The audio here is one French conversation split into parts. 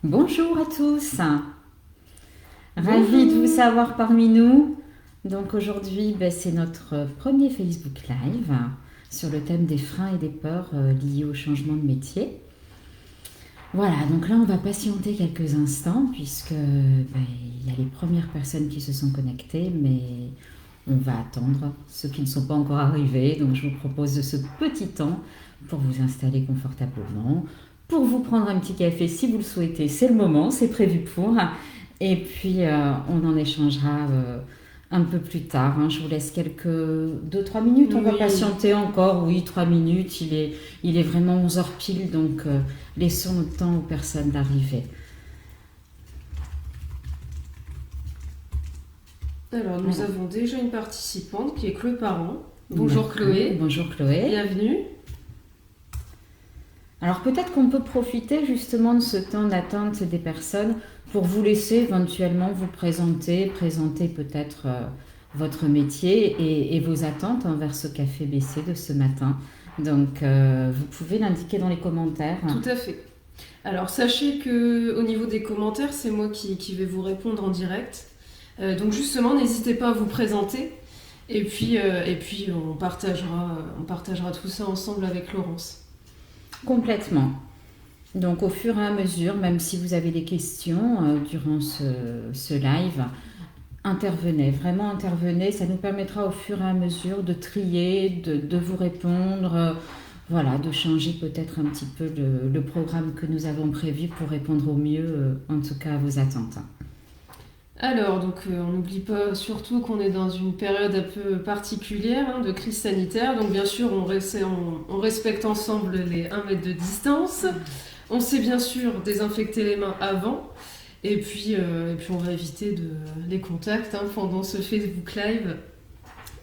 Bonjour à tous, ravie de vous savoir parmi nous. Donc aujourd'hui, c'est notre premier Facebook Live sur le thème des freins et des peurs liés au changement de métier. Voilà, donc là on va patienter quelques instants puisque il y a les premières personnes qui se sont connectées, mais on va attendre ceux qui ne sont pas encore arrivés. Donc je vous propose ce petit temps pour vous installer confortablement, pour vous prendre un petit café si vous le souhaitez. C'est le moment, c'est prévu pour. Et puis on en échangera un peu plus tard. Je vous laisse quelques 2-3 minutes. On va patienter encore. Oui, 3 minutes. Il est vraiment 11h pile, donc laissons le temps aux personnes d'arriver. Alors, nous avons déjà une participante qui est Chloé Parent. Bonjour Chloé. Bonjour Chloé. Bienvenue. Alors peut-être qu'on peut profiter justement de ce temps d'attente des personnes pour vous laisser éventuellement vous présenter peut-être votre métier et vos attentes envers ce café BC de ce matin. Donc vous pouvez l'indiquer dans les commentaires. Tout à fait. Alors sachez qu'au niveau des commentaires, c'est moi qui vais vous répondre en direct. Donc justement, n'hésitez pas à vous présenter et puis on partagera tout ça ensemble avec Laurence. Complètement. Donc au fur et à mesure, même si vous avez des questions durant ce live, vraiment intervenez, ça nous permettra au fur et à mesure de trier, de vous répondre, de changer peut-être un petit peu le programme que nous avons prévu pour répondre au mieux, en tout cas à vos attentes. Alors, donc, on n'oublie pas surtout qu'on est dans une période un peu particulière de crise sanitaire. Donc, bien sûr, on respecte ensemble les 1 mètre de distance. On sait bien sûr désinfecter les mains avant. Et puis on va éviter les contacts pendant ce Facebook Live.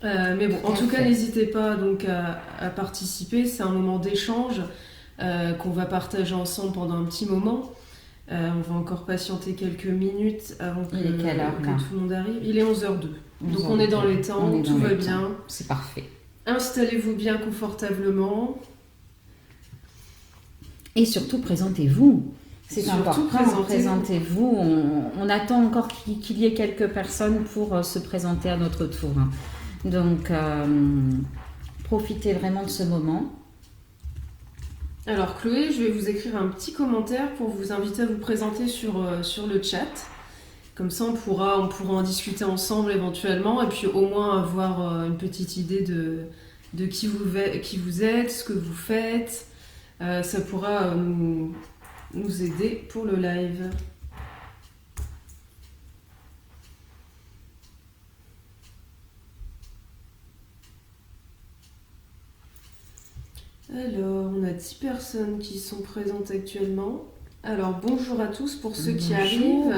Mais bon, en tout cas, n'hésitez pas donc à participer. C'est un moment d'échange qu'on va partager ensemble pendant un petit moment. On va encore patienter quelques minutes avant que tout le monde arrive. Il est 11h02. Donc on est dans les temps, tout va bien. C'est parfait. Installez-vous bien confortablement. Et surtout, présentez-vous. C'est important, présentez-vous. On attend encore qu'il y ait quelques personnes pour se présenter à notre tour. Donc, profitez vraiment de ce moment. Alors Chloé, je vais vous écrire un petit commentaire pour vous inviter à vous présenter sur le chat. Comme ça, on pourra en discuter ensemble éventuellement et puis au moins avoir une petite idée de qui vous êtes, ce que vous faites. Ça pourra nous aider pour le live. Alors, on a 10 personnes qui sont présentes actuellement. Alors, bonjour à tous pour ceux qui arrivent.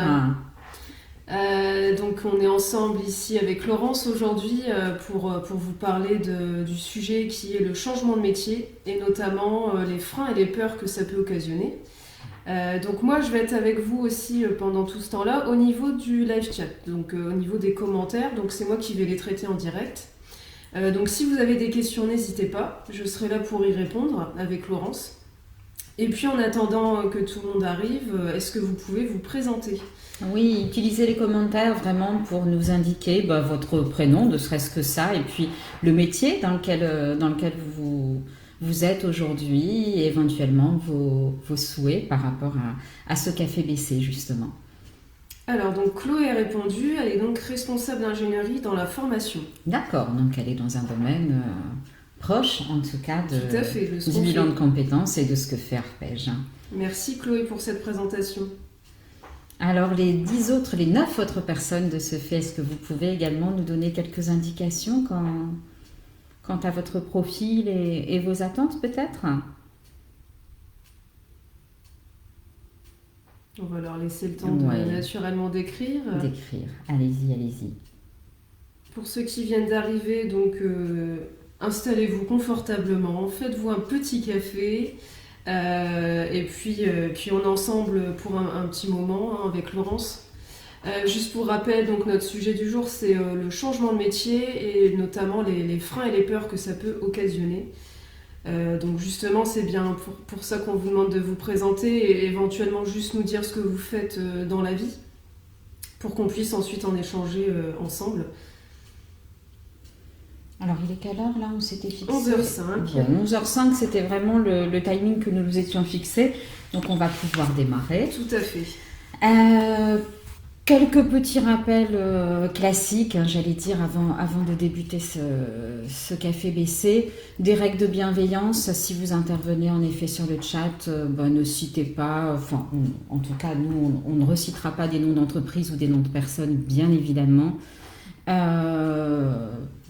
Donc, on est ensemble ici avec Laurence aujourd'hui pour vous parler du sujet qui est le changement de métier et notamment les freins et les peurs que ça peut occasionner. Donc, moi, je vais être avec vous aussi pendant tout ce temps-là au niveau du live chat, donc au niveau des commentaires. Donc, c'est moi qui vais les traiter en direct. Donc si vous avez des questions, n'hésitez pas, je serai là pour y répondre avec Laurence. Et puis en attendant que tout le monde arrive, est-ce que vous pouvez vous présenter ? Oui, utilisez les commentaires vraiment pour nous indiquer votre prénom, ne serait-ce que ça, et puis le métier dans lequel vous êtes aujourd'hui, et éventuellement vos souhaits par rapport à ce café BC justement. Alors, donc Chloé a répondu, elle est donc responsable d'ingénierie dans la formation. D'accord, donc elle est dans un domaine proche, en tout cas, du bilan de compétences et de ce que fait Arpège. Merci Chloé pour cette présentation. Alors, les 9 autres personnes de ce fait, est-ce que vous pouvez également nous donner quelques indications quant à votre profil et vos attentes peut-être ? On va leur laisser le temps de naturellement d'écrire. Allez-y. Pour ceux qui viennent d'arriver, donc installez-vous confortablement, faites-vous un petit café et puis on est ensemble pour un petit moment avec Laurence. Juste pour rappel, donc notre sujet du jour, c'est le changement de métier et notamment les freins et les peurs que ça peut occasionner. Donc justement, c'est bien pour ça qu'on vous demande de vous présenter et éventuellement juste nous dire ce que vous faites dans la vie, pour qu'on puisse ensuite en échanger ensemble. Alors, il est quelle heure là? On s'était fixé 11h05. Bon, 11h05, c'était vraiment le timing que nous nous étions fixés. Donc, on va pouvoir démarrer. Tout à fait. Quelques petits rappels classiques, hein, j'allais dire, avant de débuter ce café BC. Des règles de bienveillance. Si vous intervenez en effet sur le chat, ne citez pas, enfin, en tout cas, nous, on ne recitera pas des noms d'entreprises ou des noms de personnes, bien évidemment.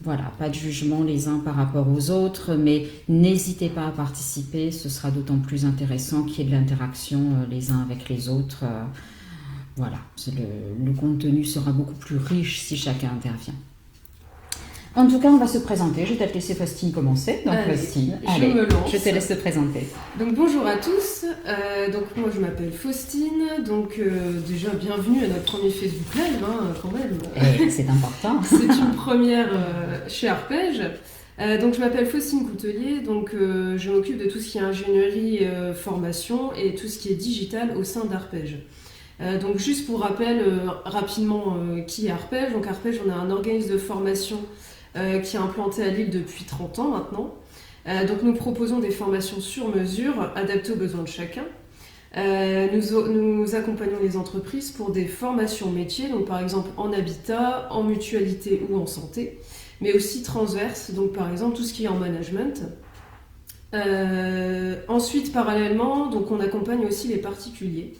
Voilà, pas de jugement les uns par rapport aux autres, mais n'hésitez pas à participer, ce sera d'autant plus intéressant qu'il y ait de l'interaction les uns avec les autres. Voilà, le contenu sera beaucoup plus riche si chacun intervient. En tout cas, on va se présenter. Je vais peut-être laisser Faustine commencer. Donc, Faustine, je te laisse te présenter. Donc, bonjour à tous. Donc, moi, je m'appelle Faustine. Donc, déjà, bienvenue à notre premier Facebook Live, hein, quand même. C'est important. C'est une première chez Arpège. Donc, je m'appelle Faustine Coutelier. Donc, je m'occupe de tout ce qui est ingénierie, formation et tout ce qui est digital au sein d'Arpège. Donc, juste pour rappel, rapidement, qui est Arpège. Donc, Arpège, on a un organisme de formation qui est implanté à Lille depuis 30 ans maintenant. Donc nous proposons des formations sur mesure, adaptées aux besoins de chacun. Nous accompagnons les entreprises pour des formations métiers, donc par exemple en habitat, en mutualité ou en santé, mais aussi transverses, donc par exemple tout ce qui est en management. Ensuite, parallèlement, donc on accompagne aussi les particuliers,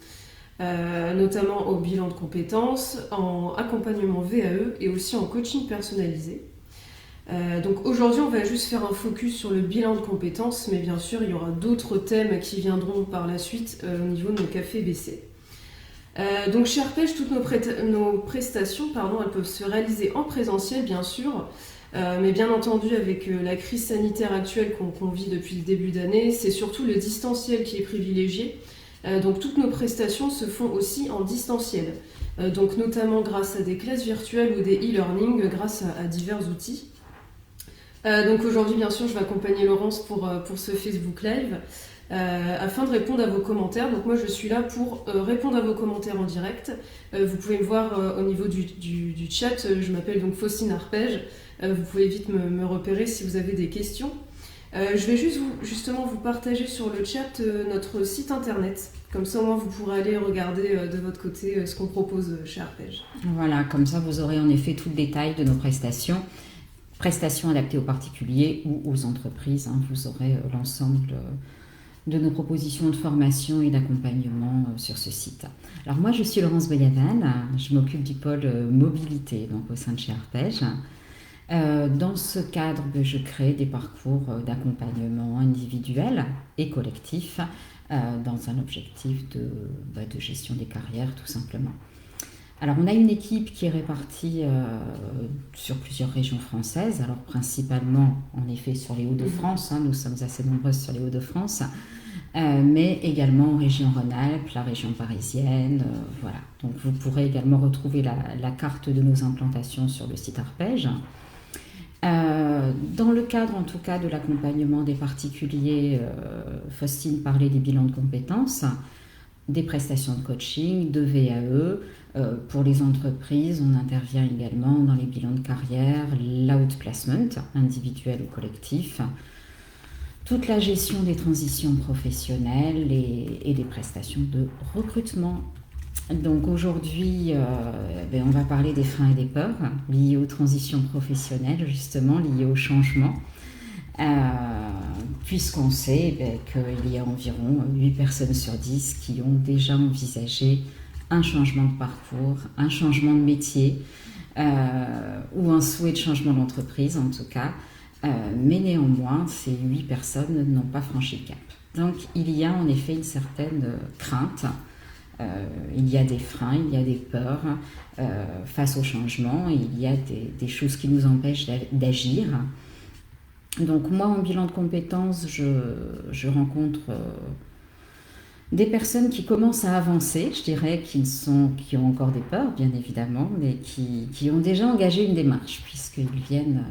notamment au bilan de compétences, en accompagnement VAE et aussi en coaching personnalisé. Donc aujourd'hui on va juste faire un focus sur le bilan de compétences, mais bien sûr il y aura d'autres thèmes qui viendront par la suite au niveau de nos cafés BC. Donc chez Arpège, toutes nos prestations elles peuvent se réaliser en présentiel bien sûr, mais bien entendu avec la crise sanitaire actuelle qu'on vit depuis le début d'année, c'est surtout le distanciel qui est privilégié. Donc toutes nos prestations se font aussi en distanciel, donc notamment grâce à des classes virtuelles ou des e-learning grâce à divers outils. Donc aujourd'hui, bien sûr, je vais accompagner Laurence pour ce Facebook Live afin de répondre à vos commentaires. Donc moi, je suis là pour répondre à vos commentaires en direct. Vous pouvez me voir au niveau du chat. Je m'appelle donc Faustine Arpège. Vous pouvez vite me repérer si vous avez des questions. Je vais justement vous partager sur le chat notre site internet. Comme ça, au moins, vous pourrez aller regarder de votre côté ce qu'on propose chez Arpège. Voilà, comme ça, vous aurez en effet tout le détail de nos prestations adaptées aux particuliers ou aux entreprises. Hein. Vous aurez l'ensemble de nos propositions de formation et d'accompagnement sur ce site. Alors moi, je suis Laurence Boyaval, je m'occupe du pôle mobilité donc au sein de chez Arpège. Dans ce cadre, je crée des parcours d'accompagnement individuel et collectif dans un objectif de gestion des carrières tout simplement. Alors, on a une équipe qui est répartie sur plusieurs régions françaises, alors principalement, en effet, sur les Hauts-de-France, hein, nous sommes assez nombreuses sur les Hauts-de-France, mais également en région Rhône-Alpes, la région parisienne, voilà. Donc, vous pourrez également retrouver la carte de nos implantations sur le site Arpège. Dans le cadre, en tout cas, de l'accompagnement des particuliers, Faustine parlait des bilans de compétences, des prestations de coaching, de VAE. Pour les entreprises, on intervient également dans les bilans de carrière, l'outplacement, individuel ou collectif, toute la gestion des transitions professionnelles et des prestations de recrutement. Donc aujourd'hui, on va parler des freins et des peurs liés aux transitions professionnelles, justement, liées au changement. Puisqu'on sait qu'il y a environ 8 personnes sur 10 qui ont déjà envisagé un changement de parcours, un changement de métier ou un souhait de changement d'entreprise en tout cas, mais néanmoins ces 8 personnes n'ont pas franchi le cap. Donc il y a en effet une certaine crainte, il y a des freins, il y a des peurs face au changement, il y a des choses qui nous empêchent d'agir. Donc moi, en bilan de compétences, je rencontre des personnes qui commencent à avancer, je dirais, qui ont encore des peurs, bien évidemment, mais qui ont déjà engagé une démarche, puisqu'ils viennent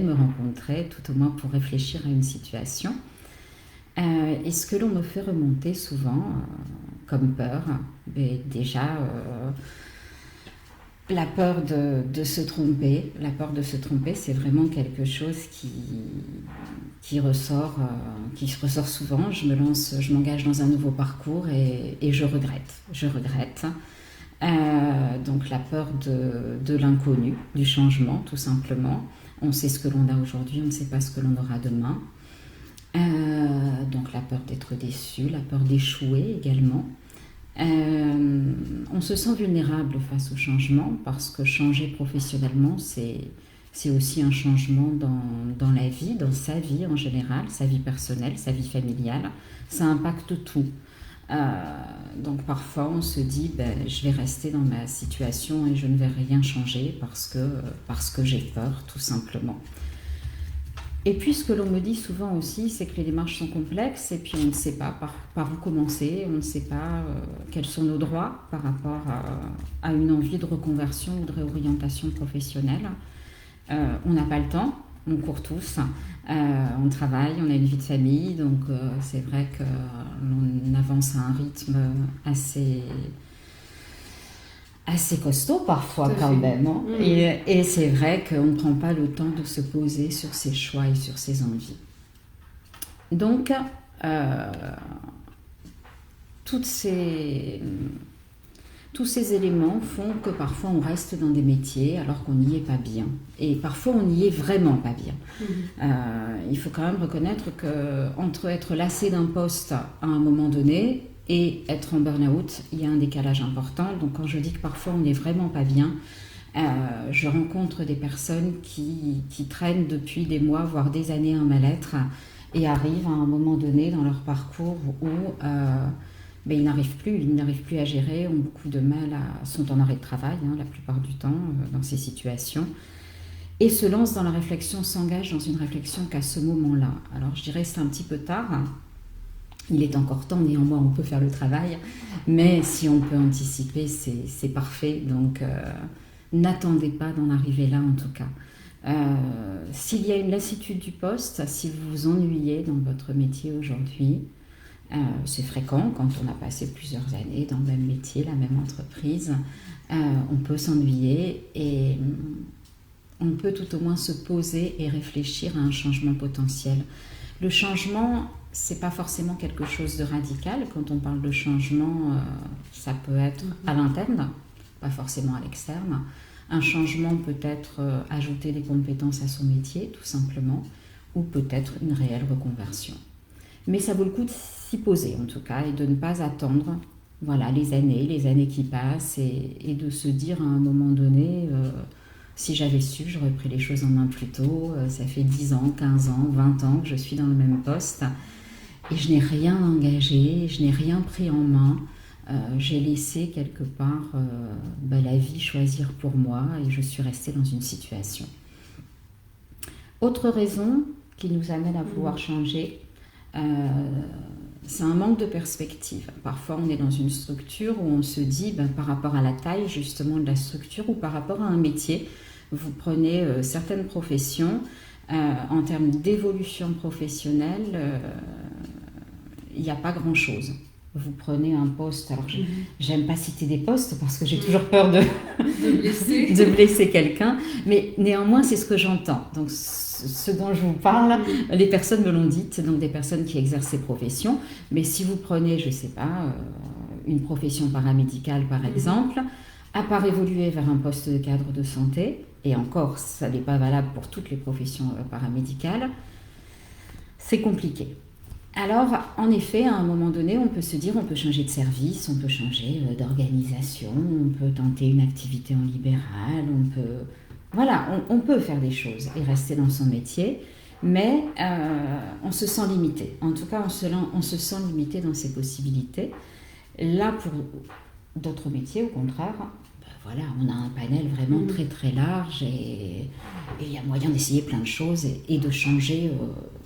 me rencontrer, tout au moins pour réfléchir à une situation. Et ce que l'on me fait remonter souvent comme peur, déjà la peur de se tromper. La peur de se tromper, c'est vraiment quelque chose qui ressort, qui ressort souvent. Je m'engage dans un nouveau parcours et je regrette. Je regrette. Donc la peur de l'inconnu, du changement, tout simplement. On sait ce que l'on a aujourd'hui, on ne sait pas ce que l'on aura demain. Donc la peur d'être déçu, la peur d'échouer également. On se sent vulnérable face au changement parce que changer professionnellement, c'est aussi un changement dans la vie, dans sa vie en général, sa vie personnelle, sa vie familiale. Ça impacte tout. Donc parfois on se dit je vais rester dans ma situation et je ne vais rien changer parce que j'ai peur tout simplement. Et puis ce que l'on me dit souvent aussi, c'est que les démarches sont complexes et puis on ne sait pas par où commencer, on ne sait pas quels sont nos droits par rapport à une envie de reconversion ou de réorientation professionnelle. On n'a pas le temps, on court tous, on travaille, on a une vie de famille, donc c'est vrai qu'on avance à un rythme assez costaud parfois quand même. Hein. Et c'est vrai qu'on ne prend pas le temps de se poser sur ses choix et sur ses envies. Donc, tous ces éléments font que parfois on reste dans des métiers alors qu'on n'y est pas bien. Et parfois on n'y est vraiment pas bien. Il faut quand même reconnaître qu'entre être lassé d'un poste à un moment donné et être en burn-out, il y a un décalage important. Donc quand je dis que parfois on n'est vraiment pas bien, je rencontre des personnes qui traînent depuis des mois, voire des années un mal-être et arrivent à un moment donné dans leur parcours où ils n'arrivent plus à gérer, ont beaucoup de mal, sont en arrêt de travail la plupart du temps dans ces situations et se lancent dans la réflexion, s'engagent dans une réflexion qu'à ce moment-là. Alors je dirais que c'est un petit peu tard. Il est encore temps, néanmoins on peut faire le travail, mais si on peut anticiper, c'est parfait. Donc n'attendez pas d'en arriver là en tout cas. S'il y a une lassitude du poste, si vous vous ennuyez dans votre métier aujourd'hui, c'est fréquent quand on a passé plusieurs années dans le même métier, la même entreprise, on peut s'ennuyer et on peut tout au moins se poser et réfléchir à un changement potentiel. Le changement, c'est pas forcément quelque chose de radical. Quand on parle de changement, ça peut être à l'interne, pas forcément à l'externe. Un changement peut être ajouter des compétences à son métier, tout simplement, ou peut-être une réelle reconversion. Mais ça vaut le coup de s'y poser, en tout cas, et de ne pas attendre les années qui passent, et de se dire à un moment donné, si j'avais su, j'aurais pris les choses en main plus tôt. Ça fait 10 ans, 15 ans, 20 ans que je suis dans le même poste. Et je n'ai rien engagé, je n'ai rien pris en main. J'ai laissé quelque part la vie choisir pour moi et je suis restée dans une situation. Autre raison qui nous amène à vouloir changer, c'est un manque de perspective. Parfois, on est dans une structure où on se dit, par rapport à la taille justement de la structure ou par rapport à un métier, vous prenez certaines professions, en termes d'évolution professionnelle, il n'y a pas grand-chose. Vous prenez un poste, alors j'aime pas citer des postes parce que j'ai toujours peur de blesser quelqu'un, mais néanmoins c'est ce que j'entends. Donc ce dont je vous parle, les personnes me l'ont dit, donc des personnes qui exercent ces professions, mais si vous prenez, je sais pas, une profession paramédicale par exemple, à part évoluer vers un poste de cadre de santé, et encore ça n'est pas valable pour toutes les professions paramédicales, c'est compliqué. Alors, en effet, à un moment donné, on peut se dire, on peut changer de service, on peut changer d'organisation, on peut tenter une activité en libéral, on peut faire des choses et rester dans son métier, mais on se sent limité. En tout cas, on se sent limité dans ses possibilités. Là, pour d'autres métiers, au contraire, on a un panel vraiment très très large et il y a moyen d'essayer plein de choses et de changer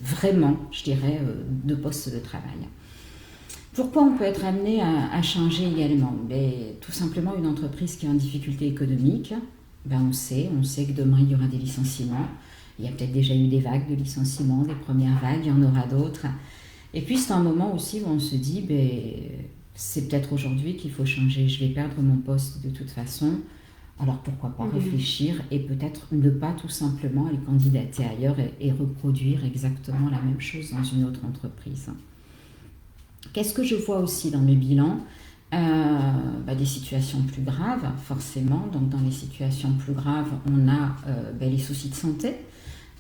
vraiment, je dirais, de poste de travail. Pourquoi on peut être amené à changer également ? Tout simplement, une entreprise qui est en difficulté économique, on sait que demain il y aura des licenciements. Il y a peut-être déjà eu des vagues de licenciements, des premières vagues, il y en aura d'autres. Et puis c'est un moment aussi où on se dit, ben, c'est peut-être aujourd'hui qu'il faut changer, je vais perdre mon poste de toute façon, alors pourquoi pas réfléchir et peut-être ne pas tout simplement aller candidater ailleurs et reproduire exactement la même chose dans une autre entreprise. Qu'est-ce que je vois aussi dans mes bilans? Des situations plus graves, forcément. Donc dans les situations plus graves, on a les soucis de santé.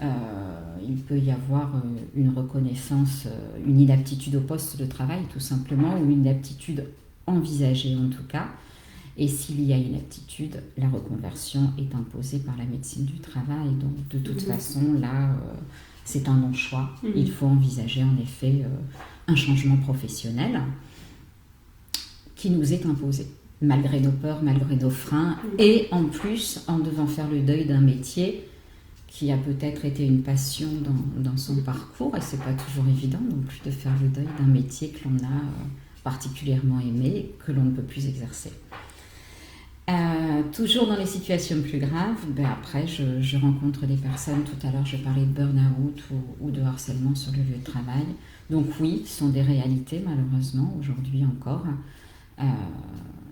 Il peut y avoir une reconnaissance, une inaptitude au poste de travail tout simplement, ou une inaptitude envisagée en tout cas. Et s'il y a une aptitude, la reconversion est imposée par la médecine du travail. Donc de toute façon, là, c'est un non-choix. Il faut envisager en effet un changement professionnel qui nous est imposé, malgré nos peurs, malgré nos freins, et en plus en devant faire le deuil d'un métier qui a peut-être été une passion dans son parcours, et c'est pas toujours évident non plus de faire le deuil d'un métier que l'on a particulièrement aimé et que l'on ne peut plus exercer. Toujours dans les situations plus graves, après je rencontre des personnes, tout à l'heure je parlais de burn-out ou de harcèlement sur le lieu de travail. Donc oui, ce sont des réalités malheureusement aujourd'hui encore,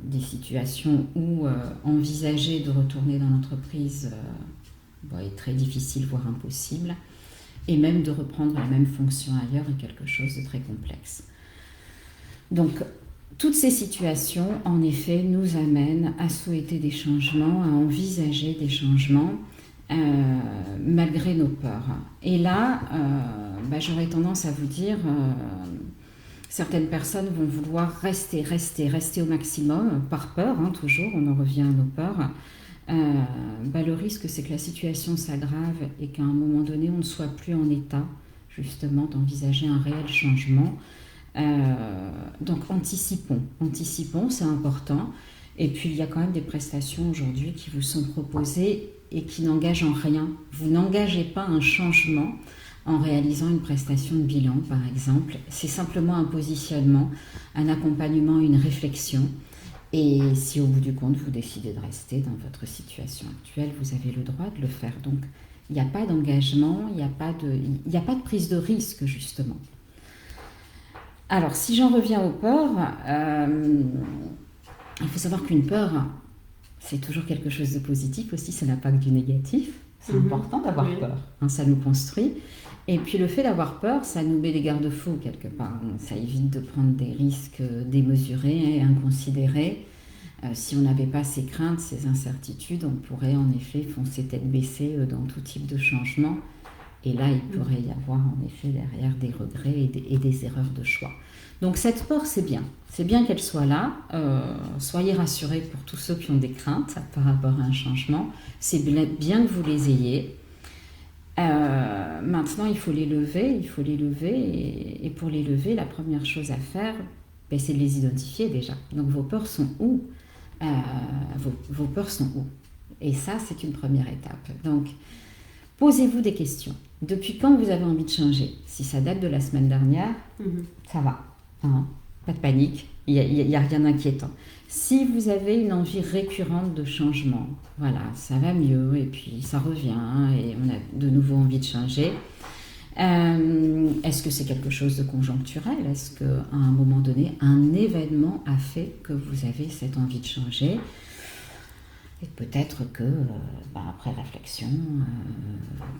des situations où envisager de retourner dans l'entreprise est très difficile, voire impossible, et même de reprendre la même fonction ailleurs est quelque chose de très complexe. Donc toutes ces situations, en effet, nous amènent à souhaiter des changements, à envisager des changements, malgré nos peurs. Et là, j'aurais tendance à vous dire, certaines personnes vont vouloir rester au maximum, par peur, toujours, on en revient à nos peurs. Le risque, c'est que la situation s'aggrave et qu'à un moment donné, on ne soit plus en état, justement, d'envisager un réel changement. Donc anticipons, c'est important. Et puis il y a quand même des prestations aujourd'hui qui vous sont proposées et qui n'engagent en rien. Vous n'engagez pas un changement en réalisant une prestation de bilan, par exemple. C'est simplement un positionnement, un accompagnement, une réflexion. Et si au bout du compte vous décidez de rester dans votre situation actuelle, vous avez le droit de le faire. Donc il n'y a pas d'engagement, il n'y a pas de prise de risque justement. Alors, si j'en reviens aux peurs, il faut savoir qu'une peur, c'est toujours quelque chose de positif aussi, ça n'a pas que du négatif. C'est important d'avoir peur, ça nous construit. Et puis le fait d'avoir peur, ça nous met des garde-fous quelque part. Ça évite de prendre des risques démesurés et inconsidérés. Si on n'avait pas ces craintes, ces incertitudes, on pourrait en effet foncer tête baissée dans tout type de changement. Et là, il pourrait y avoir en effet derrière des regrets et des erreurs de choix. Donc cette peur, c'est bien. C'est bien qu'elle soit là. Soyez rassurés pour tous ceux qui ont des craintes par rapport à un changement. C'est bien que vous les ayez. Maintenant, il faut les lever. Et pour les lever, la première chose à faire, c'est de les identifier déjà. Donc vos peurs sont où? Vos peurs sont où? Et ça, c'est une première étape. Donc, posez-vous des questions. Depuis quand vous avez envie de changer? Si ça date de la semaine dernière, ça va. Pas de panique, il n'y a rien d'inquiétant. Si vous avez une envie récurrente de changement, voilà, ça va mieux et puis ça revient et on a de nouveau envie de changer. Est-ce que c'est quelque chose de conjoncturel? Est-ce qu'à un moment donné, un événement a fait que vous avez cette envie de changer? Et peut-être que, après réflexion,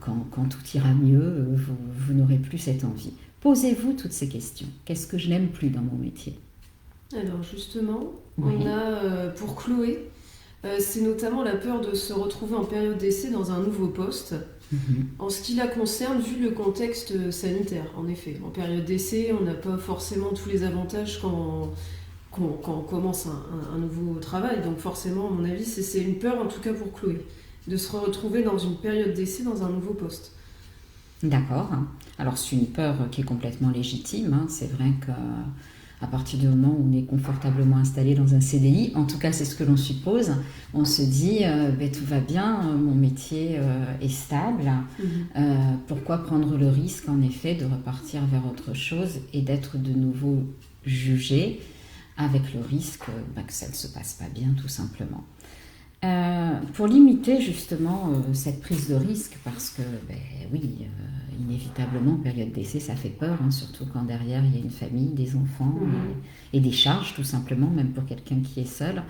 quand tout ira mieux, vous n'aurez plus cette envie. Posez-vous toutes ces questions. Qu'est-ce que je n'aime plus dans mon métier? Alors justement, on a pour Chloé, c'est notamment la peur de se retrouver en période d'essai dans un nouveau poste. En ce qui la concerne, vu le contexte sanitaire, en effet. En période d'essai, on n'a pas forcément tous les avantages quand on commence un nouveau travail. Donc forcément, à mon avis, c'est une peur, en tout cas pour Chloé, de se retrouver dans une période d'essai dans un nouveau poste. D'accord. Alors c'est une peur qui est complètement légitime. C'est vrai qu'à partir du moment où on est confortablement installé dans un CDI, en tout cas c'est ce que l'on suppose, on se dit tout va bien, mon métier est stable. Pourquoi prendre le risque en effet de repartir vers autre chose et d'être de nouveau jugé avec le risque que ça ne se passe pas bien tout simplement. Pour limiter justement cette prise de risque, parce que oui, inévitablement, période d'essai, ça fait peur, hein, surtout quand derrière il y a une famille, des enfants et des charges tout simplement, même pour quelqu'un qui est seul,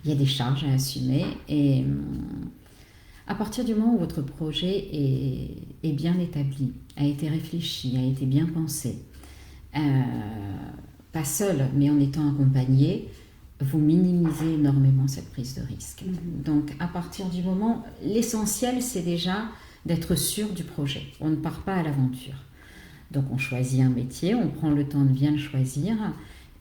il y a des charges à assumer. Et à partir du moment où votre projet est bien établi, a été réfléchi, a été bien pensé, pas seul, mais en étant accompagné, vous minimisez énormément cette prise de risque. Donc, à partir du moment, l'essentiel, c'est déjà d'être sûr du projet. On ne part pas à l'aventure. Donc, on choisit un métier, on prend le temps de bien le choisir.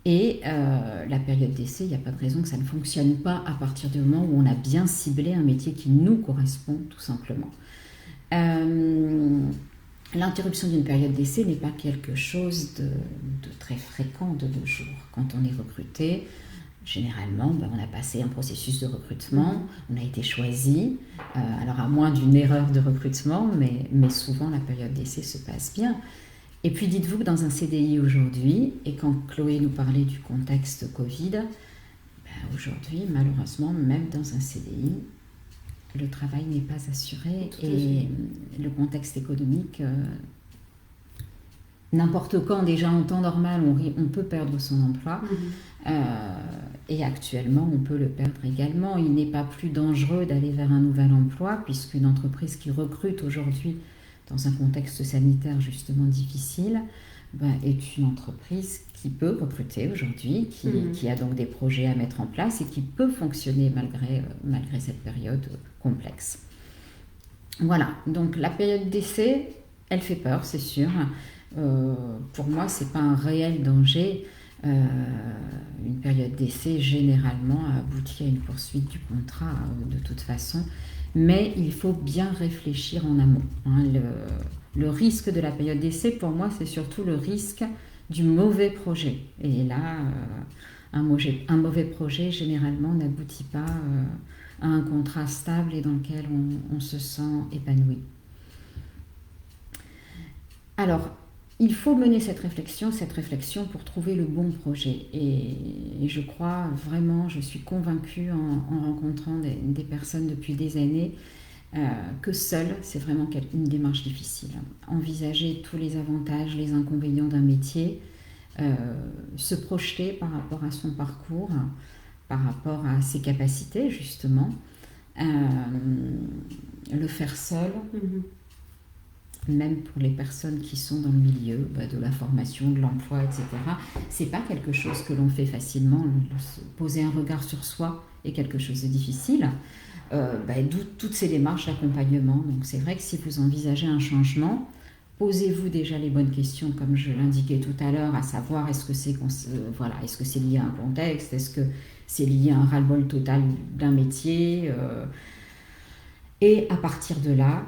Et la période d'essai, il n'y a pas de raison que ça ne fonctionne pas à partir du moment où on a bien ciblé un métier qui nous correspond, tout simplement. L'interruption d'une période d'essai n'est pas quelque chose de très fréquent de nos jours. Quand on est recruté, généralement, on a passé un processus de recrutement, on a été choisi, alors à moins d'une erreur de recrutement, mais souvent la période d'essai se passe bien. Et puis dites-vous que dans un CDI aujourd'hui, et quand Chloé nous parlait du contexte Covid, aujourd'hui, malheureusement, même dans un CDI, le travail n'est pas assuré et le contexte économique, n'importe quand, déjà en temps normal, on peut perdre son emploi et actuellement, on peut le perdre également. Il n'est pas plus dangereux d'aller vers un nouvel emploi puisqu'une entreprise qui recrute aujourd'hui dans un contexte sanitaire justement difficile est une entreprise qui peut recruter aujourd'hui, qui a donc des projets à mettre en place et qui peut fonctionner malgré cette période complexe. Voilà, donc la période d'essai, elle fait peur, c'est sûr. Pour moi, ce n'est pas un réel danger. Une période d'essai, généralement, aboutit à une poursuite du contrat de toute façon. Mais il faut bien réfléchir en amont. Le risque de la période d'essai, pour moi, c'est surtout le risque du mauvais projet. Et là, un mauvais projet, généralement, n'aboutit pas à un contrat stable et dans lequel on se sent épanoui. Alors, il faut mener cette réflexion pour trouver le bon projet. Et je crois vraiment, je suis convaincue en rencontrant des personnes depuis des années, que seul, c'est vraiment une démarche difficile. Envisager tous les avantages, les inconvénients d'un métier, se projeter par rapport à son parcours, par rapport à ses capacités, justement, le faire seul. Même pour les personnes qui sont dans le milieu de la formation, de l'emploi, etc. C'est pas quelque chose que l'on fait facilement. Poser un regard sur soi est quelque chose de difficile. D'où toutes ces démarches d'accompagnement. Donc c'est vrai que si vous envisagez un changement, posez-vous déjà les bonnes questions, comme je l'indiquais tout à l'heure, à savoir est-ce que c'est lié à un contexte, est-ce que c'est lié à un ras-le-bol total d'un métier, et à partir de là,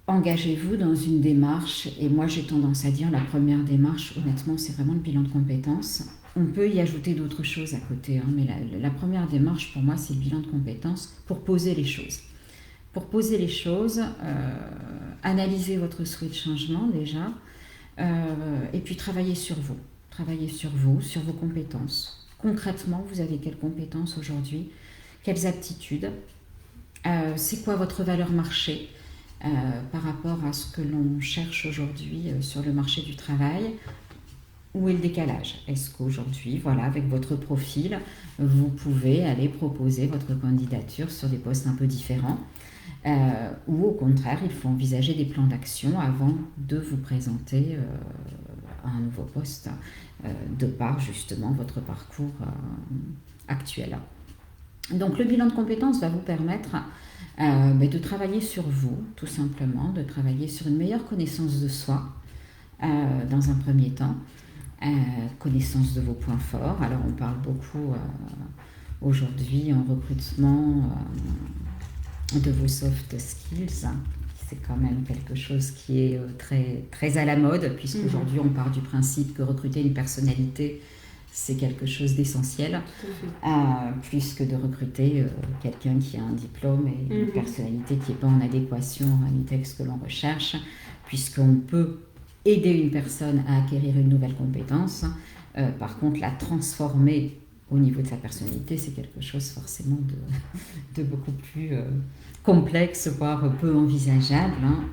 engagez-vous dans une démarche, et moi j'ai tendance à dire la première démarche, honnêtement, c'est vraiment le bilan de compétences. On peut y ajouter d'autres choses à côté, mais la première démarche pour moi c'est le bilan de compétences pour poser les choses. Pour poser les choses, analyser votre souhait de changement déjà, et puis travailler sur vous, sur vos compétences. Concrètement, vous avez quelles compétences aujourd'hui, quelles aptitudes, c'est quoi votre valeur marché par rapport à ce que l'on cherche aujourd'hui sur le marché du travail. Où est le décalage? Est-ce qu'aujourd'hui, avec votre profil, vous pouvez aller proposer votre candidature sur des postes un peu différents, ou au contraire, il faut envisager des plans d'action avant de vous présenter à un nouveau poste, de par justement votre parcours actuel. Donc le bilan de compétences va vous permettre de travailler sur vous, tout simplement, de travailler sur une meilleure connaissance de soi dans un premier temps, connaissance de vos points forts. Alors on parle beaucoup aujourd'hui en recrutement de vos soft skills. C'est quand même quelque chose qui est très, très à la mode, puisqu'aujourd'hui on part du principe que recruter une personnalité, c'est quelque chose d'essentiel, plus que de recruter quelqu'un qui a un diplôme et une personnalité qui n'est pas en adéquation à un texte que l'on recherche, puisqu'on peut aider une personne à acquérir une nouvelle compétence, par contre la transformer au niveau de sa personnalité, c'est quelque chose forcément de beaucoup plus complexe, voire peu envisageable. Hein.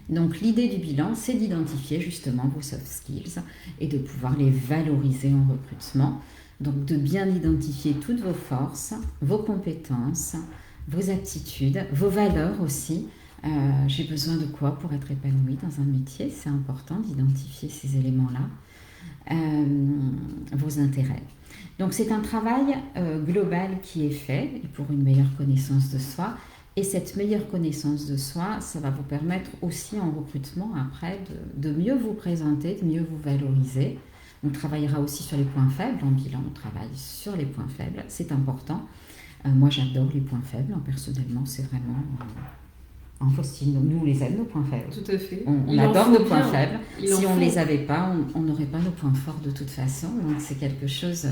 Donc l'idée du bilan, c'est d'identifier justement vos soft skills et de pouvoir les valoriser en recrutement. Donc de bien identifier toutes vos forces, vos compétences, vos aptitudes, vos valeurs aussi. J'ai besoin de quoi pour être épanouie dans un métier? C'est important d'identifier ces éléments-là. Vos intérêts. Donc c'est un travail global qui est fait pour une meilleure connaissance de soi. Et cette meilleure connaissance de soi, ça va vous permettre aussi en recrutement après de mieux vous présenter, de mieux vous valoriser. On travaillera aussi sur les points faibles. En bilan, on travaille sur les points faibles. C'est important. Moi, j'adore les points faibles. Personnellement, c'est vraiment... En Faustine, nous, on les aime, nos points faibles. Tout à fait. On adore nos points faibles. Si on ne les avait pas, on n'aurait pas nos points forts de toute façon. Donc, c'est quelque chose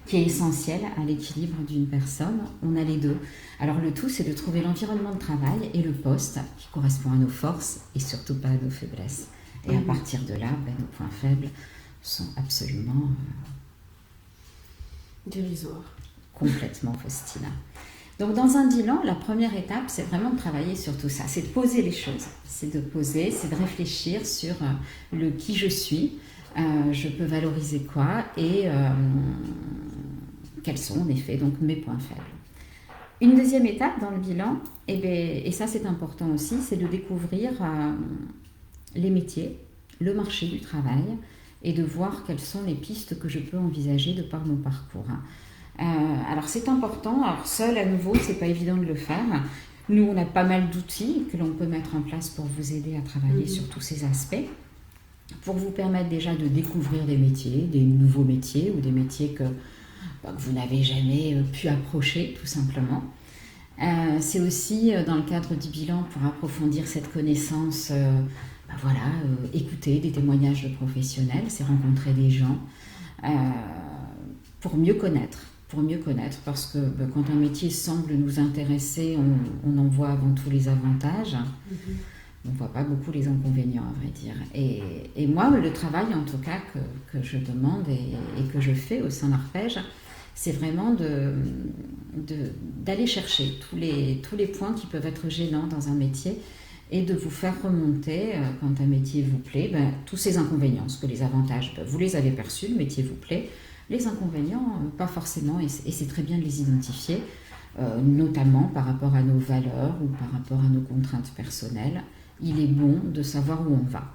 qui est essentiel à l'équilibre d'une personne. On a les deux. Alors, le tout, c'est de trouver l'environnement de travail et le poste qui correspond à nos forces et surtout pas à nos faiblesses. Et à partir de là, nos points faibles sont absolument... dérisoires. Complètement, Faustina. Donc dans un bilan, la première étape, c'est vraiment de travailler sur tout ça, c'est de poser les choses, c'est de réfléchir sur le qui je suis, je peux valoriser quoi et quels sont en effet donc mes points faibles. Une deuxième étape dans le bilan, et ça c'est important aussi, c'est de découvrir les métiers, le marché du travail et de voir quelles sont les pistes que je peux envisager de par mon parcours. Alors c'est important, alors seul à nouveau c'est pas évident de le faire. Nous on a pas mal d'outils que l'on peut mettre en place pour vous aider à travailler sur tous ces aspects, pour vous permettre déjà de découvrir des métiers, des nouveaux métiers ou des métiers que vous n'avez jamais pu approcher tout simplement. C'est aussi dans le cadre du bilan pour approfondir cette connaissance, écouter des témoignages de professionnels, c'est rencontrer des gens pour mieux connaître, parce que quand un métier semble nous intéresser, on en voit avant tout les avantages, on ne voit pas beaucoup les inconvénients à vrai dire. Et moi, le travail en tout cas que je demande et que je fais au sein d'Arpège, c'est vraiment d'aller chercher tous les points qui peuvent être gênants dans un métier et de vous faire remonter, quand un métier vous plaît, tous ces inconvénients, parce que les avantages, vous les avez perçus, le métier vous plaît. Les inconvénients, pas forcément, et c'est très bien de les identifier, notamment par rapport à nos valeurs ou par rapport à nos contraintes personnelles. Il est bon de savoir où on va.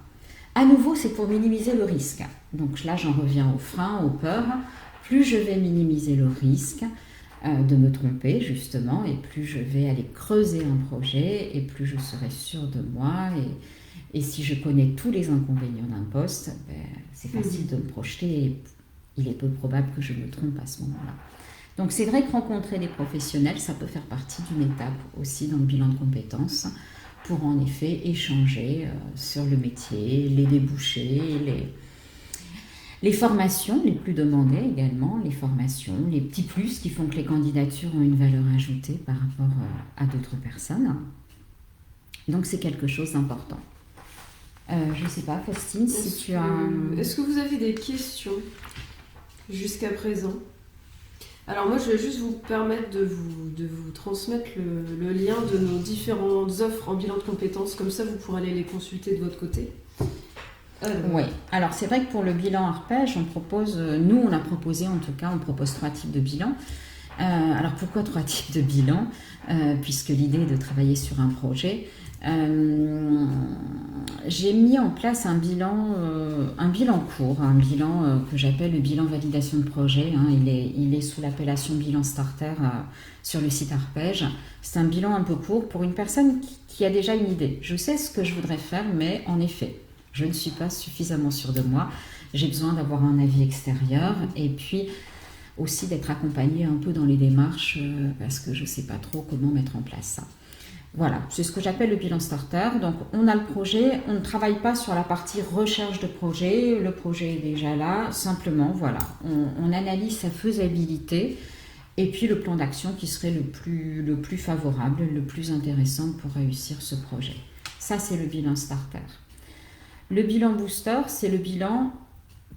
À nouveau, c'est pour minimiser le risque. Donc là, j'en reviens aux freins, aux peurs. Plus je vais minimiser le risque de me tromper, justement, et plus je vais aller creuser un projet, et plus je serai sûre de moi. Et si je connais tous les inconvénients d'un poste, c'est facile de me projeter et il est peu probable que je me trompe à ce moment-là. Donc c'est vrai que rencontrer des professionnels, ça peut faire partie d'une étape aussi dans le bilan de compétences pour en effet échanger sur le métier, les débouchés, les formations les plus demandées également, les formations, les petits plus qui font que les candidatures ont une valeur ajoutée par rapport à d'autres personnes. Donc c'est quelque chose d'important. Je ne sais pas, Faustine, si tu as... Est-ce que vous avez des questions jusqu'à présent? Alors moi, je vais juste vous permettre de vous transmettre le lien de nos différentes offres en bilan de compétences. Comme ça, vous pourrez aller les consulter de votre côté. Oui, alors c'est vrai que pour le bilan Arpège, on propose 3 types de bilans. Alors pourquoi 3 types de bilans? Puisque l'idée est de travailler sur un projet. J'ai mis en place un bilan court, un bilan que j'appelle le bilan validation de projet. Il est sous l'appellation bilan starter sur le site Arpège. C'est un bilan un peu court pour une personne qui a déjà une idée. Je sais ce que je voudrais faire, mais en effet, je ne suis pas suffisamment sûre de moi. J'ai besoin d'avoir un avis extérieur et puis aussi d'être accompagnée un peu dans les démarches parce que je ne sais pas trop comment mettre en place ça. Voilà, c'est ce que j'appelle le bilan starter. Donc, on a le projet, on ne travaille pas sur la partie recherche de projet. Le projet est déjà là. Simplement, voilà, on analyse sa faisabilité et puis le plan d'action qui serait le plus favorable, le plus intéressant pour réussir ce projet. Ça, c'est le bilan starter. Le bilan booster, c'est le bilan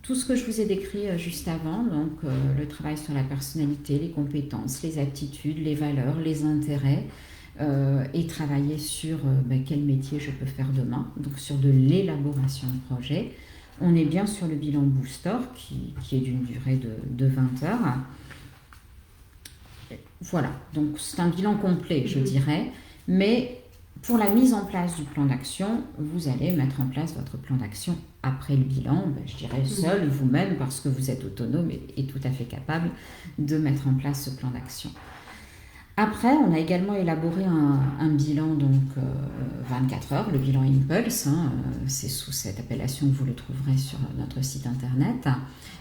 tout ce que je vous ai décrit juste avant, donc le travail sur la personnalité, les compétences, les aptitudes, les valeurs, les intérêts, et travailler sur quel métier je peux faire demain, donc sur de l'élaboration de projet. On est bien sur le bilan Booster qui est d'une durée de 20 heures. Voilà, donc c'est un bilan complet, je dirais, mais pour la mise en place du plan d'action, vous allez mettre en place votre plan d'action après le bilan, je dirais seul, vous-même, parce que vous êtes autonome et tout à fait capable de mettre en place ce plan d'action. Après, on a également élaboré un bilan, donc 24 heures, le bilan Impulse, c'est sous cette appellation que vous le trouverez sur notre site internet.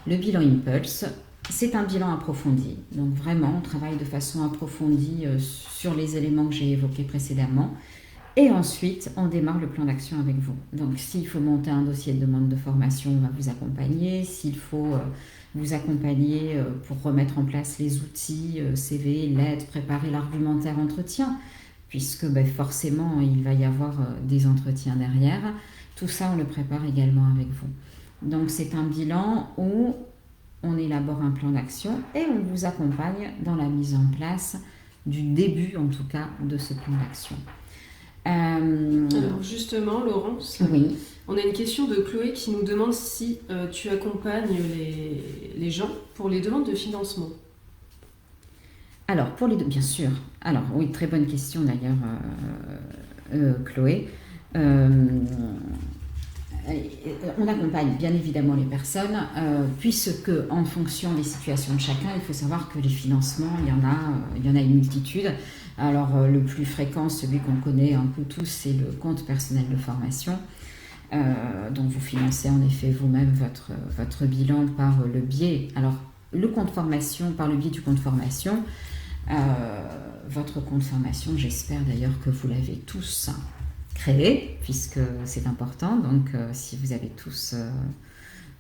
Le bilan Impulse, c'est un bilan approfondi, donc vraiment on travaille de façon approfondie sur les éléments que j'ai évoqués précédemment. Et ensuite, on démarre le plan d'action avec vous. Donc, s'il faut monter un dossier de demande de formation, on va vous accompagner. S'il faut vous accompagner pour remettre en place les outils, CV, lettres, préparer l'argumentaire entretien, puisque forcément, il va y avoir des entretiens derrière. Tout ça, on le prépare également avec vous. Donc, c'est un bilan où on élabore un plan d'action et on vous accompagne dans la mise en place du début, en tout cas, de ce plan d'action. Alors justement, Laurence, oui. On a une question de Chloé qui nous demande si tu accompagnes les gens pour les demandes de financement. Alors, pour les deux, bien sûr. Alors, oui, très bonne question d'ailleurs, Chloé. On accompagne bien évidemment les personnes, puisque en fonction des situations de chacun, il faut savoir que les financements, il y en a une multitude. Alors le plus fréquent, celui qu'on connaît un peu tous, c'est le compte personnel de formation. Donc vous financez en effet vous-même votre bilan par le biais. Alors le compte formation, par le biais du compte formation, votre compte formation, j'espère d'ailleurs que vous l'avez tous créé, puisque c'est important. Donc si vous avez tous,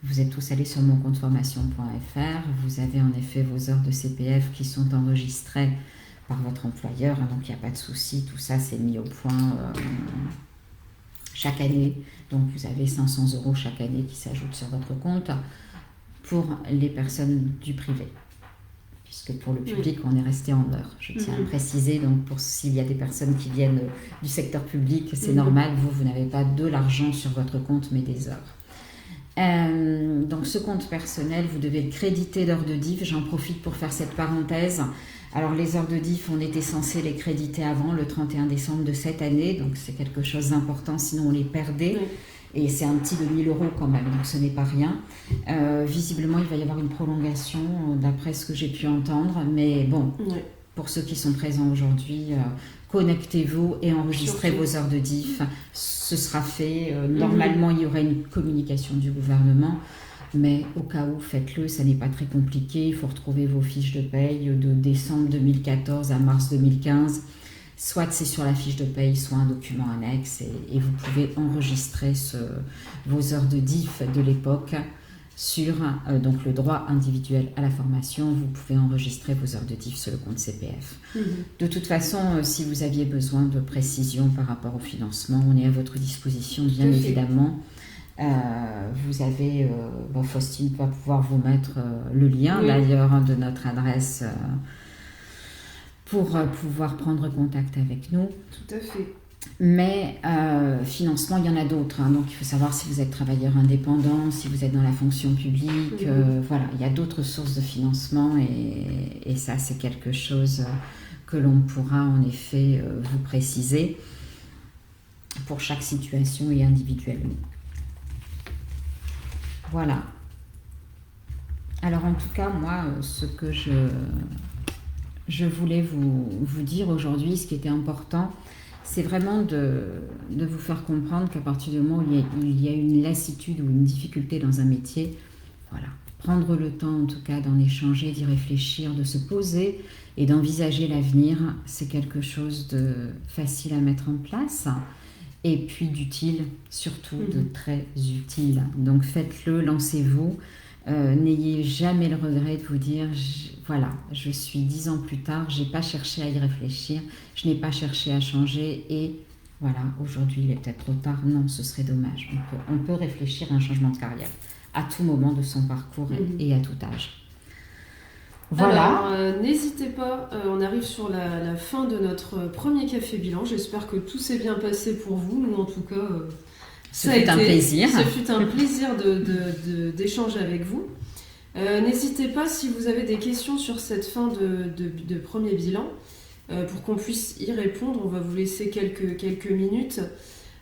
vous êtes tous allés sur moncompteformation.fr, vous avez en effet vos heures de CPF qui sont enregistrées par votre employeur, donc il n'y a pas de souci, tout ça c'est mis au point chaque année. Donc vous avez 500 € chaque année qui s'ajoutent sur votre compte pour les personnes du privé. Puisque pour le public, on est resté en heures. Je tiens à préciser, donc pour s'il y a des personnes qui viennent du secteur public, c'est normal, vous n'avez pas de l'argent sur votre compte, mais des heures. Donc ce compte personnel, vous devez le créditer d'heures de diff. J'en profite pour faire cette parenthèse. Alors les heures de diff, on était censé les créditer avant le 31 décembre de cette année, donc c'est quelque chose d'important, sinon on les perdait. Et c'est un petit de 1 000 € quand même, donc ce n'est pas rien. Visiblement, il va y avoir une prolongation, d'après ce que j'ai pu entendre. Mais bon, pour ceux qui sont présents aujourd'hui, connectez-vous et enregistrez vos heures de diff. Ce sera fait. Normalement, il y aura une communication du gouvernement. Mais au cas où, faites-le, ça n'est pas très compliqué. Il faut retrouver vos fiches de paye de décembre 2014 à mars 2015. Soit c'est sur la fiche de paye, soit un document annexe, et vous pouvez enregistrer vos heures de diff de l'époque sur donc le droit individuel à la formation. Vous pouvez enregistrer vos heures de diff sur le compte CPF. De toute façon, si vous aviez besoin de précision par rapport au financement, on est à votre disposition, bien évidemment. Vous avez, Faustine va pouvoir vous mettre le lien d'ailleurs de notre adresse pour pouvoir prendre contact avec nous. Tout à fait. Mais financement, il y en a d'autres. Donc il faut savoir si vous êtes travailleur indépendant, si vous êtes dans la fonction publique. Voilà, il y a d'autres sources de financement et ça, c'est quelque chose que l'on pourra en effet vous préciser pour chaque situation et individuellement. Voilà. Alors en tout cas, moi, ce que je voulais vous dire aujourd'hui, ce qui était important, c'est vraiment de vous faire comprendre qu'à partir du moment où il y a une lassitude ou une difficulté dans un métier, voilà, prendre le temps en tout cas d'en échanger, d'y réfléchir, de se poser et d'envisager l'avenir, c'est quelque chose de facile à mettre en place et puis d'utile, surtout de très utile. Donc faites-le, lancez-vous. N'ayez jamais le regret de vous dire voilà, je suis 10 ans plus tard, je n'ai pas cherché à y réfléchir, je n'ai pas cherché à changer et voilà, aujourd'hui il est peut-être trop tard. Non, ce serait dommage. On peut réfléchir à un changement de carrière. à tout moment de son parcours et à tout âge. Voilà. Alors, n'hésitez pas, on arrive sur la fin de notre premier café bilan. J'espère que tout s'est bien passé pour vous. Nous, en tout cas, Ce fut un plaisir. Ce fut un plaisir d'échanger avec vous. N'hésitez pas, si vous avez des questions sur cette fin de premier bilan, pour qu'on puisse y répondre. On va vous laisser quelques minutes,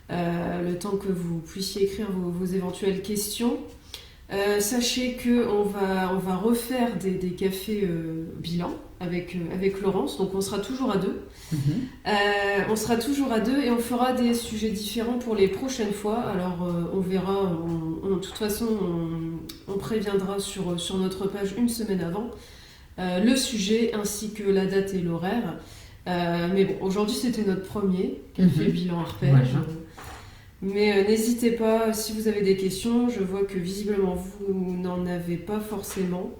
le temps que vous puissiez écrire vos éventuelles questions. Sachez qu'on va refaire des cafés bilan avec Laurence, donc on sera toujours à deux. On sera toujours à deux et on fera des sujets différents pour les prochaines fois. Alors on verra, de toute façon on préviendra sur notre page une semaine avant le sujet ainsi que la date et l'horaire. Mais bon, aujourd'hui c'était notre premier café bilan arpège. Voilà. Mais n'hésitez pas, si vous avez des questions, je vois que visiblement vous n'en avez pas forcément.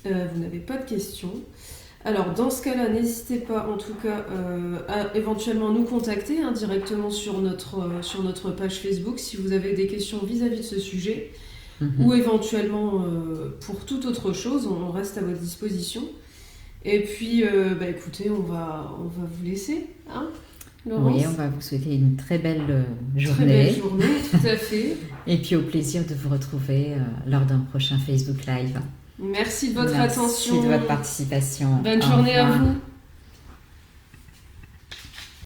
Vous n'avez pas de questions. Alors dans ce cas-là, n'hésitez pas en tout cas à éventuellement nous contacter directement sur notre page Facebook si vous avez des questions vis-à-vis de ce sujet ou éventuellement pour toute autre chose, on reste à votre disposition. Et puis écoutez, on va vous laisser, hein, Laurence. Oui, on va vous souhaiter une très belle journée. Très belle journée, tout à fait. Et puis au plaisir de vous retrouver lors d'un prochain Facebook Live. Merci de votre attention. Merci de votre participation. Bonne journée à vous.